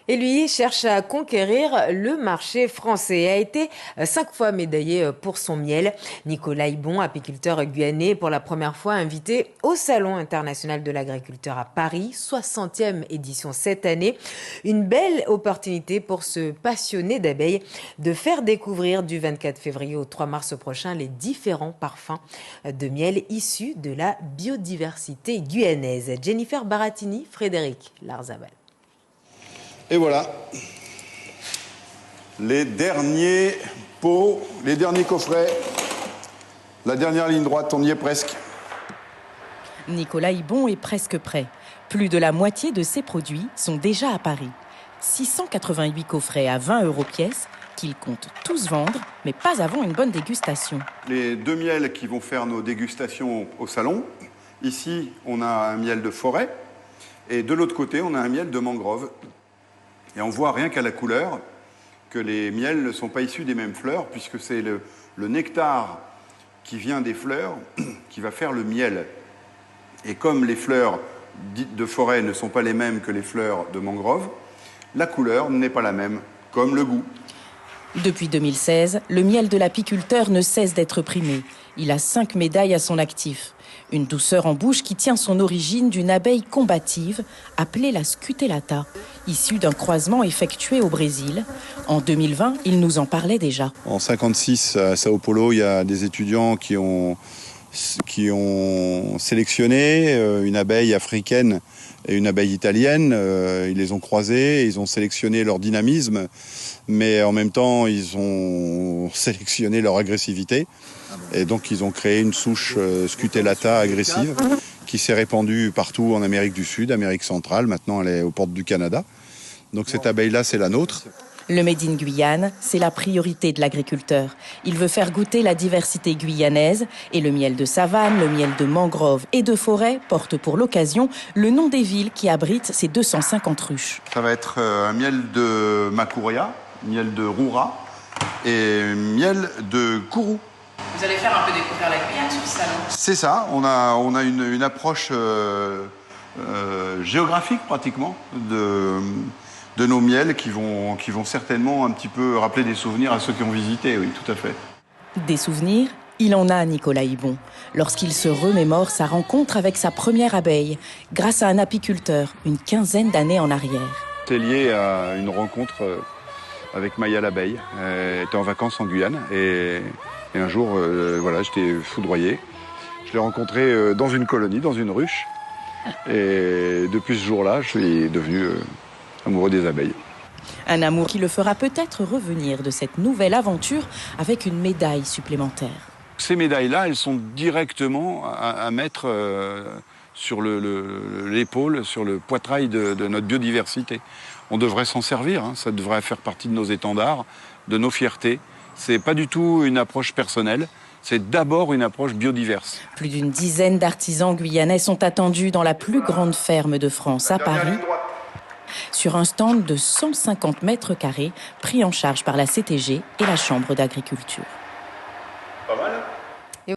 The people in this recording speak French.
Et lui cherche à conquérir le marché français et a été 5 fois médaillé pour son miel. Nicolas Ibon, apiculteur guyanais, pour la première fois invité au Salon international de l'agriculteur à Paris, 60e édition cette année. Une belle opportunité pour ce passionné d'abeilles de faire découvrir du 24 février au 3 mars prochain les différents parfums de miel issus de la biodiversité guyanaise. Jennifer Baratini, Frédéric Larzabal. Et voilà, les derniers pots, les derniers coffrets, la dernière ligne droite, on y est presque. Nicolas Ibon est presque prêt. Plus de la moitié de ses produits sont déjà à Paris. 688 coffrets à 20 € pièce qu'il compte tous vendre, mais pas avant une bonne dégustation. Les deux miels qui vont faire nos dégustations au salon, ici on a un miel de forêt et de l'autre côté on a un miel de mangrove. Et on voit rien qu'à la couleur que les miels ne sont pas issus des mêmes fleurs, puisque c'est le nectar qui vient des fleurs qui va faire le miel. Et comme les fleurs dites de forêt ne sont pas les mêmes que les fleurs de mangrove, la couleur n'est pas la même, comme le goût. Depuis 2016, le miel de l'apiculteur ne cesse d'être primé. Il a 5 médailles à son actif. Une douceur en bouche qui tient son origine d'une abeille combative appelée la scutellata, issue d'un croisement effectué au Brésil. En 2020, il nous en parlait déjà. En 1956, à Sao Paulo, il y a des étudiants qui ont sélectionné une abeille africaine et une abeille italienne. Ils les ont croisées, ils ont sélectionné leur dynamisme, mais en même temps, ils ont sélectionné leur agressivité. Et donc, ils ont créé une souche scutellata agressive qui s'est répandue partout en Amérique du Sud, Amérique centrale. Maintenant, elle est aux portes du Canada. Donc, cette abeille-là, c'est la nôtre. Le Made in Guyane, c'est la priorité de l'agriculteur. Il veut faire goûter la diversité guyanaise et le miel de savane, le miel de mangrove et de forêt porte pour l'occasion le nom des villes qui abritent ces 250 ruches. Ça va être un miel de Makuria, miel de Roura et miel de Kourou. Vous allez faire un peu découvrir la Guyane sur ce salon. C'est ça, on a une approche géographique pratiquement de nos miels qui vont certainement un petit peu rappeler des souvenirs à ceux qui ont visité, oui, tout à fait. Des souvenirs, il en a, Nicolas Ibon, lorsqu'il se remémore sa rencontre avec sa première abeille, grâce à un apiculteur, une quinzaine d'années en arrière. C'est lié à une rencontre avec Maya l'abeille. Elle était en vacances en Guyane et un jour, voilà, j'étais foudroyé. Je l'ai rencontrée dans une colonie, dans une ruche. Et depuis ce jour-là, je suis devenu amoureux des abeilles. Un amour qui le fera peut-être revenir de cette nouvelle aventure avec une médaille supplémentaire. Ces médailles-là, elles sont directement à mettre sur l'épaule, sur le poitrail de notre biodiversité. On devrait s'en servir, hein, ça devrait faire partie de nos étendards, de nos fiertés. C'est pas du tout une approche personnelle, c'est d'abord une approche biodiverse. Plus d'une dizaine d'artisans guyanais sont attendus dans la plus grande ferme de France, à Paris, sur un stand de 150 mètres carrés pris en charge par la CTG et la Chambre d'agriculture.